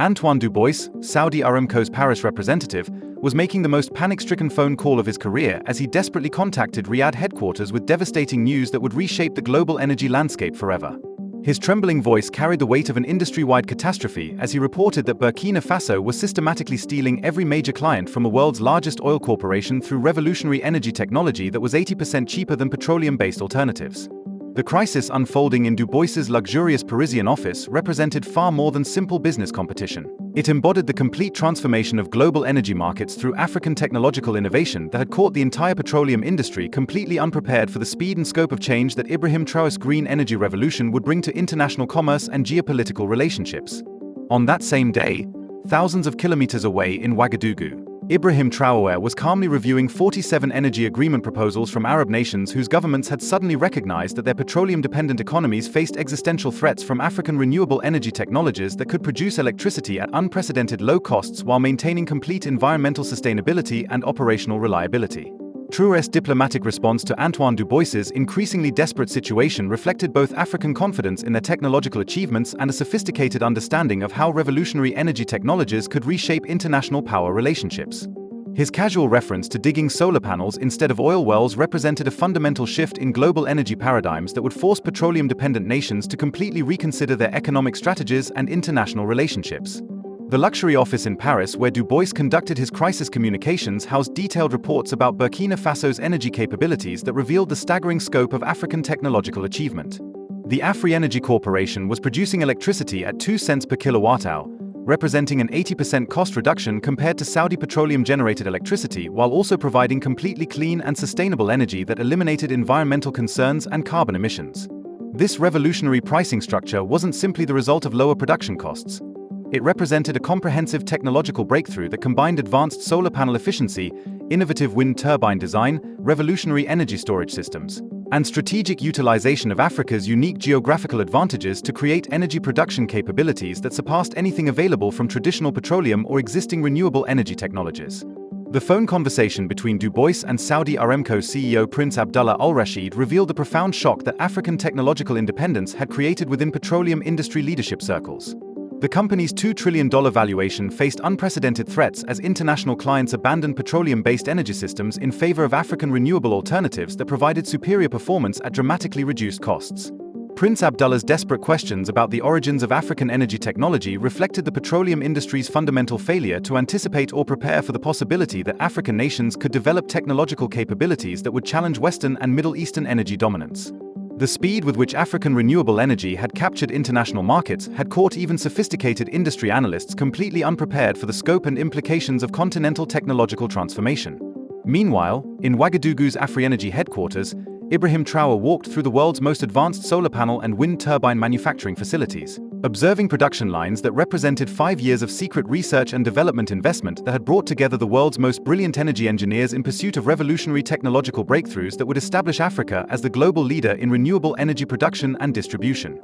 Antoine Dubois, Saudi Aramco's Paris representative, was making the most panic-stricken phone call of his career as he desperately contacted Riyadh headquarters with devastating news that would reshape the global energy landscape forever. His trembling voice carried the weight of an industry-wide catastrophe as he reported that Burkina Faso was systematically stealing every major client from the world's largest oil corporation through revolutionary energy technology that was 80% cheaper than petroleum-based alternatives. The crisis unfolding in Dubois's luxurious Parisian office represented far more than simple business competition. It embodied the complete transformation of global energy markets through African technological innovation that had caught the entire petroleum industry completely unprepared for the speed and scope of change that Ibrahim Traoré's green energy revolution would bring to international commerce and geopolitical relationships. On that same day, thousands of kilometers away in Ouagadougou, Ibrahim Traoré was calmly reviewing 47 energy agreement proposals from Arab nations whose governments had suddenly recognized that their petroleum-dependent economies faced existential threats from African renewable energy technologies that could produce electricity at unprecedented low costs while maintaining complete environmental sustainability and operational reliability. Traoré's diplomatic response to Antoine Dubois's increasingly desperate situation reflected both African confidence in their technological achievements and a sophisticated understanding of how revolutionary energy technologies could reshape international power relationships. His casual reference to digging solar panels instead of oil wells represented a fundamental shift in global energy paradigms that would force petroleum-dependent nations to completely reconsider their economic strategies and international relationships. The luxury office in Paris where Dubois conducted his crisis communications housed detailed reports about Burkina Faso's energy capabilities that revealed the staggering scope of African technological achievement. The Afri-Energy Corporation was producing electricity at 2 cents per kilowatt-hour, representing an 80% cost reduction compared to Saudi petroleum-generated electricity while also providing completely clean and sustainable energy that eliminated environmental concerns and carbon emissions. This revolutionary pricing structure wasn't simply the result of lower production costs. It represented a comprehensive technological breakthrough that combined advanced solar panel efficiency, innovative wind turbine design, revolutionary energy storage systems, and strategic utilization of Africa's unique geographical advantages to create energy production capabilities that surpassed anything available from traditional petroleum or existing renewable energy technologies. The phone conversation between Dubois and Saudi Aramco CEO Prince Abdullah Al Rashid revealed the profound shock that African technological independence had created within petroleum industry leadership circles. The company's $2 trillion valuation faced unprecedented threats as international clients abandoned petroleum-based energy systems in favor of African renewable alternatives that provided superior performance at dramatically reduced costs. Prince Abdullah's desperate questions about the origins of African energy technology reflected the petroleum industry's fundamental failure to anticipate or prepare for the possibility that African nations could develop technological capabilities that would challenge Western and Middle Eastern energy dominance. The speed with which African renewable energy had captured international markets had caught even sophisticated industry analysts completely unprepared for the scope and implications of continental technological transformation. Meanwhile, in Ouagadougou's Afri-Energy headquarters, Ibrahim Traoré walked through the world's most advanced solar panel and wind turbine manufacturing facilities, observing production lines that represented 5 years of secret research and development investment that had brought together the world's most brilliant energy engineers in pursuit of revolutionary technological breakthroughs that would establish Africa as the global leader in renewable energy production and distribution.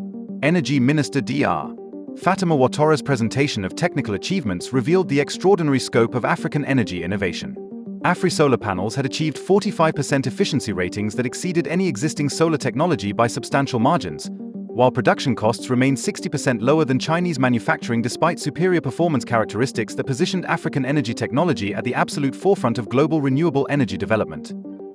Energy Minister Dr. Fatima Ouattara's presentation of technical achievements revealed the extraordinary scope of African energy innovation. Afri solar panels had achieved 45% efficiency ratings that exceeded any existing solar technology by substantial margins, while production costs remained 60% lower than Chinese manufacturing despite superior performance characteristics that positioned African energy technology at the absolute forefront of global renewable energy development.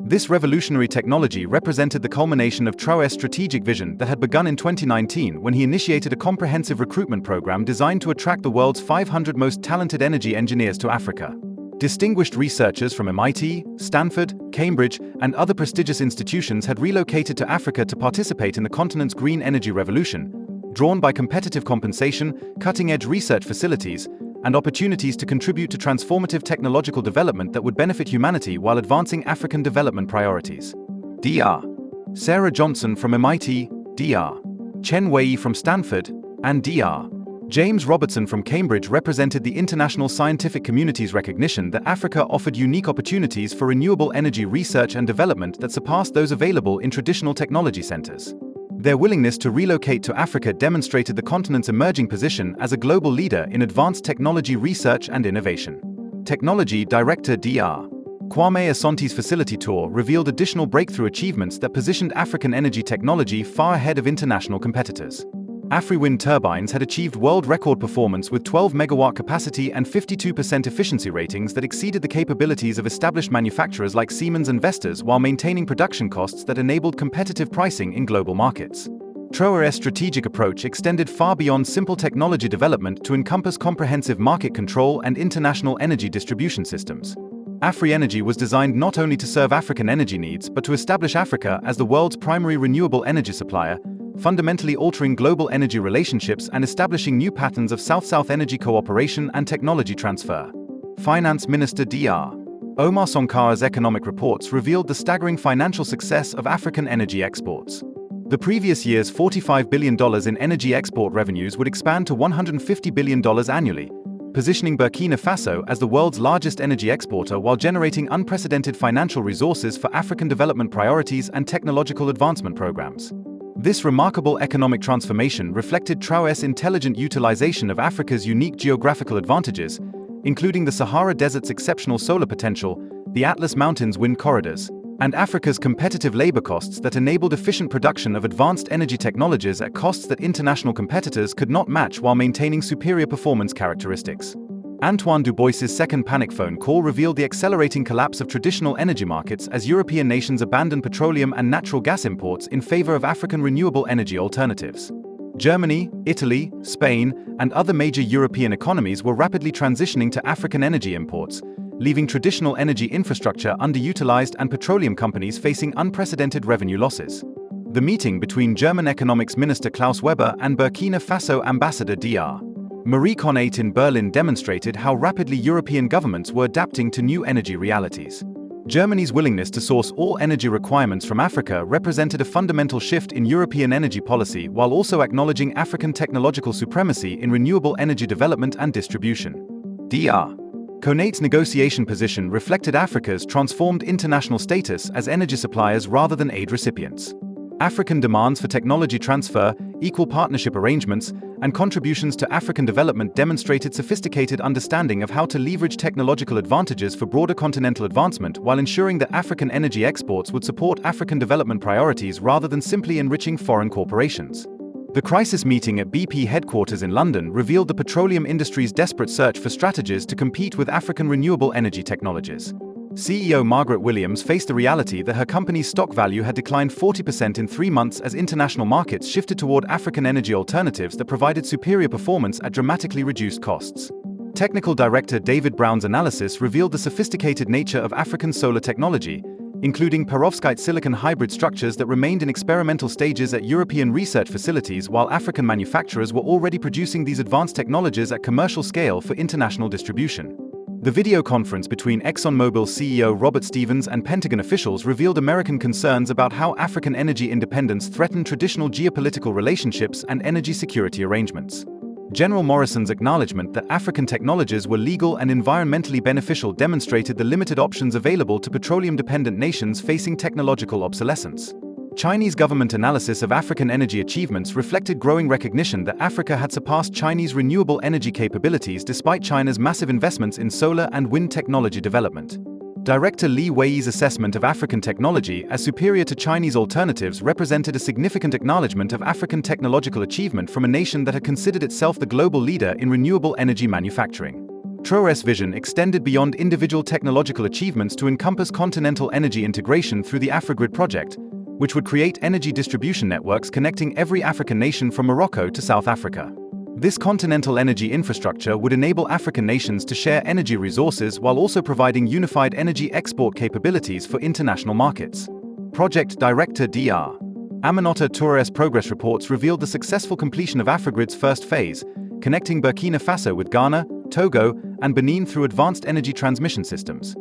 This revolutionary technology represented the culmination of Traoré's strategic vision that had begun in 2019 when he initiated a comprehensive recruitment program designed to attract the world's 500 most talented energy engineers to Africa. Distinguished researchers from MIT, Stanford, Cambridge, and other prestigious institutions had relocated to Africa to participate in the continent's green energy revolution, drawn by competitive compensation, cutting-edge research facilities, and opportunities to contribute to transformative technological development that would benefit humanity while advancing African development priorities. Dr. Sarah Johnson from MIT, Dr. Chen Wei from Stanford, and Dr. James Robertson from Cambridge represented the international scientific community's recognition that Africa offered unique opportunities for renewable energy research and development that surpassed those available in traditional technology centers. Their willingness to relocate to Africa demonstrated the continent's emerging position as a global leader in advanced technology research and innovation. Technology Director Dr. Kwame Assante's facility tour revealed additional breakthrough achievements that positioned African energy technology far ahead of international competitors. Afri wind turbines had achieved world record performance with 12 megawatt capacity and 52% efficiency ratings that exceeded the capabilities of established manufacturers like Siemens and Vestas, while maintaining production costs that enabled competitive pricing in global markets. Traoré's strategic approach extended far beyond simple technology development to encompass comprehensive market control and international energy distribution systems. Afri Energy was designed not only to serve African energy needs but to establish Africa as the world's primary renewable energy supplier, fundamentally altering global energy relationships and establishing new patterns of South-South energy cooperation and technology transfer. Finance Minister Dr. Omar Sankara's economic reports revealed the staggering financial success of African energy exports. The previous year's $45 billion in energy export revenues would expand to $150 billion annually, positioning Burkina Faso as the world's largest energy exporter while generating unprecedented financial resources for African development priorities and technological advancement programs. This remarkable economic transformation reflected Traoré's intelligent utilization of Africa's unique geographical advantages, including the Sahara Desert's exceptional solar potential, the Atlas Mountains wind corridors, and Africa's competitive labor costs that enabled efficient production of advanced energy technologies at costs that international competitors could not match while maintaining superior performance characteristics. Antoine Dubois's second panic phone call revealed the accelerating collapse of traditional energy markets as European nations abandoned petroleum and natural gas imports in favor of African renewable energy alternatives. Germany, Italy, Spain, and other major European economies were rapidly transitioning to African energy imports, leaving traditional energy infrastructure underutilized and petroleum companies facing unprecedented revenue losses. The meeting between German Economics Minister Klaus Weber and Burkina Faso Ambassador Dr. Marie Conate in Berlin demonstrated how rapidly European governments were adapting to new energy realities. Germany's willingness to source all energy requirements from Africa represented a fundamental shift in European energy policy while also acknowledging African technological supremacy in renewable energy development and distribution. Dr. Conate's negotiation position reflected Africa's transformed international status as energy suppliers rather than aid recipients. African demands for technology transfer, equal partnership arrangements, and contributions to African development demonstrated sophisticated understanding of how to leverage technological advantages for broader continental advancement while ensuring that African energy exports would support African development priorities rather than simply enriching foreign corporations. The crisis meeting at BP headquarters in London revealed the petroleum industry's desperate search for strategies to compete with African renewable energy technologies. CEO Margaret Williams faced the reality that her company's stock value had declined 40% in 3 months as international markets shifted toward African energy alternatives that provided superior performance at dramatically reduced costs. Technical Director David Brown's analysis revealed the sophisticated nature of African solar technology, including perovskite silicon hybrid structures that remained in experimental stages at European research facilities while African manufacturers were already producing these advanced technologies at commercial scale for international distribution. The video conference between ExxonMobil CEO Robert Stevens and Pentagon officials revealed American concerns about how African energy independence threatened traditional geopolitical relationships and energy security arrangements. General Morrison's acknowledgement that African technologies were legal and environmentally beneficial demonstrated the limited options available to petroleum-dependent nations facing technological obsolescence. Chinese government analysis of African energy achievements reflected growing recognition that Africa had surpassed Chinese renewable energy capabilities despite China's massive investments in solar and wind technology development. Director Li Wei's assessment of African technology as superior to Chinese alternatives represented a significant acknowledgement of African technological achievement from a nation that had considered itself the global leader in renewable energy manufacturing. Traoré's vision extended beyond individual technological achievements to encompass continental energy integration through the AfriGrid project, which would create energy distribution networks connecting every African nation from Morocco to South Africa. This continental energy infrastructure would enable African nations to share energy resources while also providing unified energy export capabilities for international markets. Project Director Dr. Aminata Touré's progress reports revealed the successful completion of AfriGrid's first phase, connecting Burkina Faso with Ghana, Togo, and Benin through advanced energy transmission systems.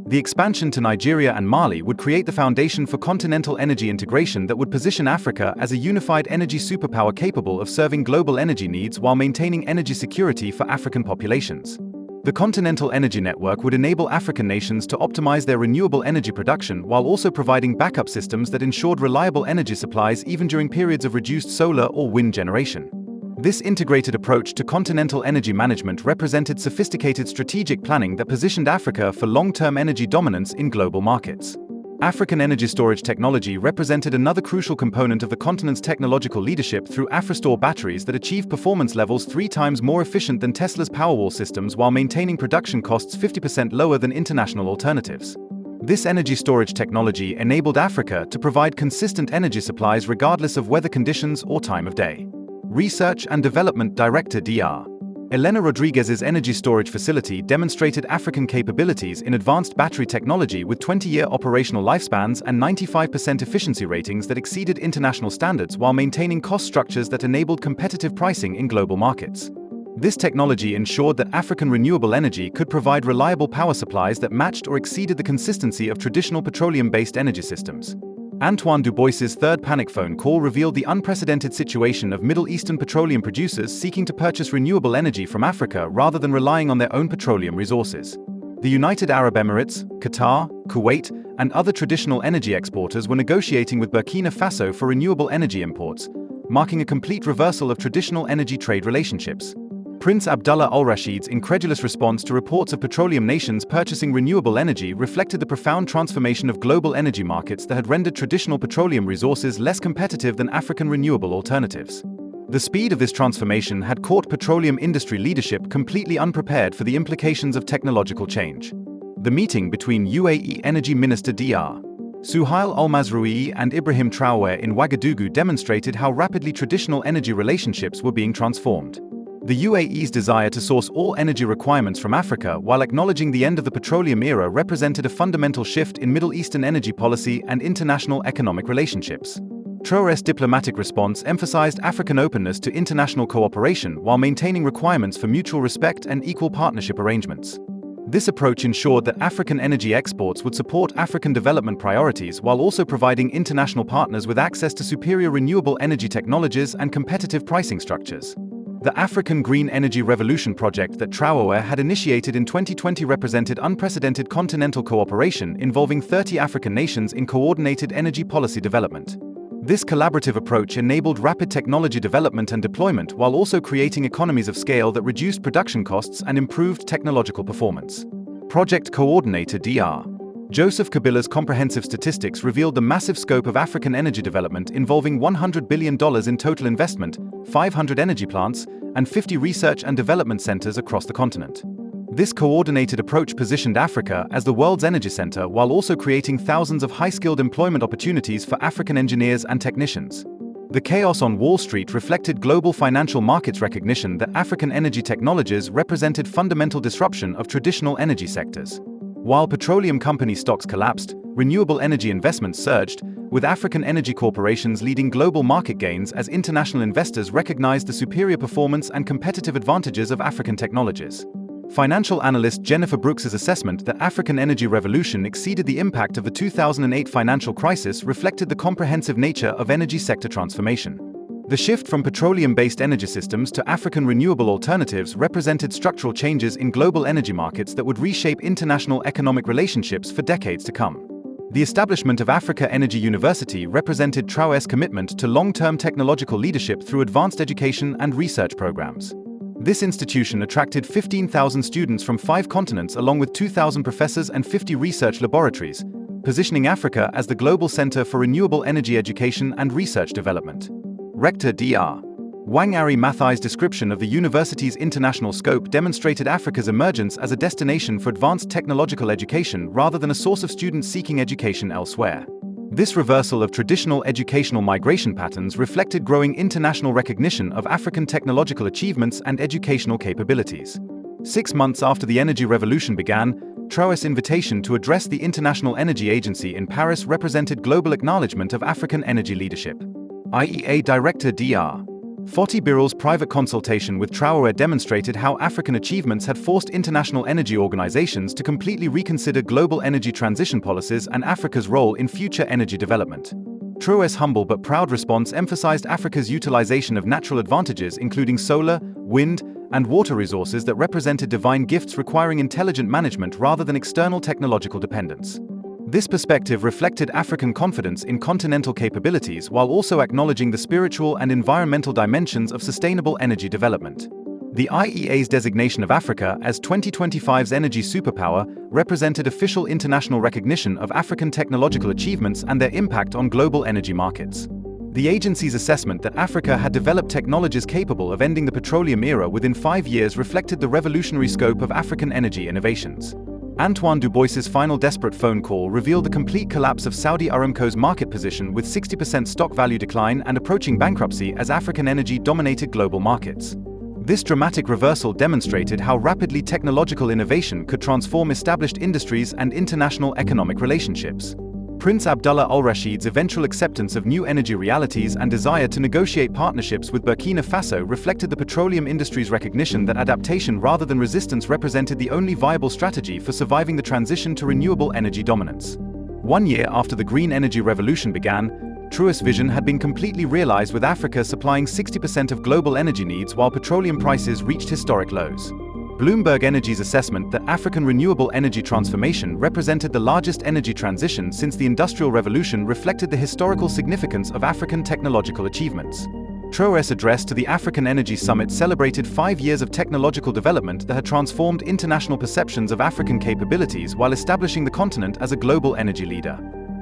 The expansion to Nigeria and Mali would create the foundation for continental energy integration that would position Africa as a unified energy superpower capable of serving global energy needs while maintaining energy security for African populations. The Continental Energy Network would enable African nations to optimize their renewable energy production while also providing backup systems that ensured reliable energy supplies even during periods of reduced solar or wind generation. This integrated approach to continental energy management represented sophisticated strategic planning that positioned Africa for long-term energy dominance in global markets. African energy storage technology represented another crucial component of the continent's technological leadership through Afristore batteries that achieve performance levels 3 times more efficient than Tesla's Powerwall systems while maintaining production costs 50% lower than international alternatives. This energy storage technology enabled Africa to provide consistent energy supplies regardless of weather conditions or time of day. Research and Development Director Dr. Elena Rodriguez's energy storage facility demonstrated African capabilities in advanced battery technology with 20-year operational lifespans and 95% efficiency ratings that exceeded international standards while maintaining cost structures that enabled competitive pricing in global markets. This technology ensured that African renewable energy could provide reliable power supplies that matched or exceeded the consistency of traditional petroleum-based energy systems. Antoine Dubois's third panic phone call revealed the unprecedented situation of Middle Eastern petroleum producers seeking to purchase renewable energy from Africa rather than relying on their own petroleum resources. The United Arab Emirates, Qatar, Kuwait, and other traditional energy exporters were negotiating with Burkina Faso for renewable energy imports, marking a complete reversal of traditional energy trade relationships. Prince Abdullah Al Rashid's incredulous response to reports of petroleum nations purchasing renewable energy reflected the profound transformation of global energy markets that had rendered traditional petroleum resources less competitive than African renewable alternatives. The speed of this transformation had caught petroleum industry leadership completely unprepared for the implications of technological change. The meeting between UAE Energy Minister Dr. Suhail Al-Mazroui and Ibrahim Traoré in Ouagadougou demonstrated how rapidly traditional energy relationships were being transformed. The UAE's desire to source all energy requirements from Africa while acknowledging the end of the petroleum era represented a fundamental shift in Middle Eastern energy policy and international economic relationships. Traoré's diplomatic response emphasized African openness to international cooperation while maintaining requirements for mutual respect and equal partnership arrangements. This approach ensured that African energy exports would support African development priorities while also providing international partners with access to superior renewable energy technologies and competitive pricing structures. The African Green Energy Revolution project that Traoré had initiated in 2020 represented unprecedented continental cooperation involving 30 African nations in coordinated energy policy development. This collaborative approach enabled rapid technology development and deployment while also creating economies of scale that reduced production costs and improved technological performance. Project Coordinator Dr. Joseph Kabila's comprehensive statistics revealed the massive scope of African energy development involving $100 billion in total investment, 500 energy plants, and 50 research and development centers across the continent. This coordinated approach positioned Africa as the world's energy center while also creating thousands of high-skilled employment opportunities for African engineers and technicians. The chaos on Wall Street reflected global financial markets' recognition that African energy technologies represented fundamental disruption of traditional energy sectors. While petroleum company stocks collapsed, renewable energy investments surged, with African energy corporations leading global market gains as international investors recognized the superior performance and competitive advantages of African technologies. Financial analyst Jennifer Brooks's assessment that African energy revolution exceeded the impact of the 2008 financial crisis reflected the comprehensive nature of energy sector transformation. The shift from petroleum-based energy systems to African renewable alternatives represented structural changes in global energy markets that would reshape international economic relationships for decades to come. The establishment of Africa Energy University represented Traoré's commitment to long-term technological leadership through advanced education and research programs. This institution attracted 15,000 students from 5 continents along with 2,000 professors and 50 research laboratories, positioning Africa as the global center for renewable energy education and research development. Rector Dr. Wang Ari Mathai's description of the university's international scope demonstrated Africa's emergence as a destination for advanced technological education rather than a source of students seeking education elsewhere. This reversal of traditional educational migration patterns reflected growing international recognition of African technological achievements and educational capabilities. 6 months after the energy revolution began, Traoré's invitation to address the International Energy Agency in Paris represented global acknowledgement of African energy leadership. IEA Director Dr. Foti Birrell's private consultation with Traoré demonstrated how African achievements had forced international energy organizations to completely reconsider global energy transition policies and Africa's role in future energy development. Traoré's humble but proud response emphasized Africa's utilization of natural advantages including solar, wind, and water resources that represented divine gifts requiring intelligent management rather than external technological dependence. This perspective reflected African confidence in continental capabilities while also acknowledging the spiritual and environmental dimensions of sustainable energy development. The IEA's designation of Africa as 2025's energy superpower represented official international recognition of African technological achievements and their impact on global energy markets. The agency's assessment that Africa had developed technologies capable of ending the petroleum era within 5 years reflected the revolutionary scope of African energy innovations. Antoine Dubois's final desperate phone call revealed the complete collapse of Saudi Aramco's market position, with 60% stock value decline and approaching bankruptcy as African energy dominated global markets. This dramatic reversal demonstrated how rapidly technological innovation could transform established industries and international economic relationships. Prince Abdullah Al Rashid's eventual acceptance of new energy realities and desire to negotiate partnerships with Burkina Faso reflected the petroleum industry's recognition that adaptation rather than resistance represented the only viable strategy for surviving the transition to renewable energy dominance. 1 year after the green energy revolution began, Traoré's vision had been completely realized, with Africa supplying 60% of global energy needs while petroleum prices reached historic lows. Bloomberg Energy's assessment that African renewable energy transformation represented the largest energy transition since the Industrial Revolution reflected the historical significance of African technological achievements. Traoré's address to the African Energy Summit celebrated 5 years of technological development that had transformed international perceptions of African capabilities while establishing the continent as a global energy leader.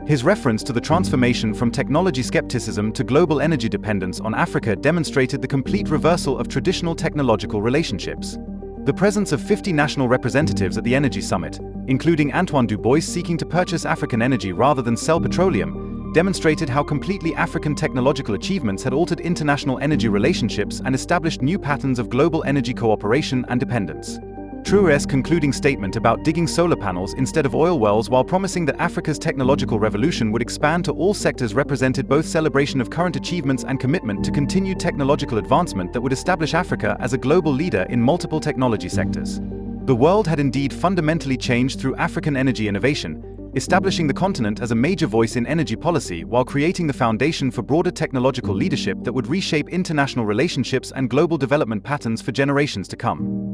His reference to the transformation from technology skepticism to global energy dependence on Africa demonstrated the complete reversal of traditional technological relationships. The presence of 50 national representatives at the Energy Summit, including Antoine Dubois seeking to purchase African energy rather than sell petroleum, demonstrated how completely African technological achievements had altered international energy relationships and established new patterns of global energy cooperation and dependence. Traoré's concluding statement about digging solar panels instead of oil wells while promising that Africa's technological revolution would expand to all sectors represented both celebration of current achievements and commitment to continued technological advancement that would establish Africa as a global leader in multiple technology sectors. The world had indeed fundamentally changed through African energy innovation, establishing the continent as a major voice in energy policy while creating the foundation for broader technological leadership that would reshape international relationships and global development patterns for generations to come.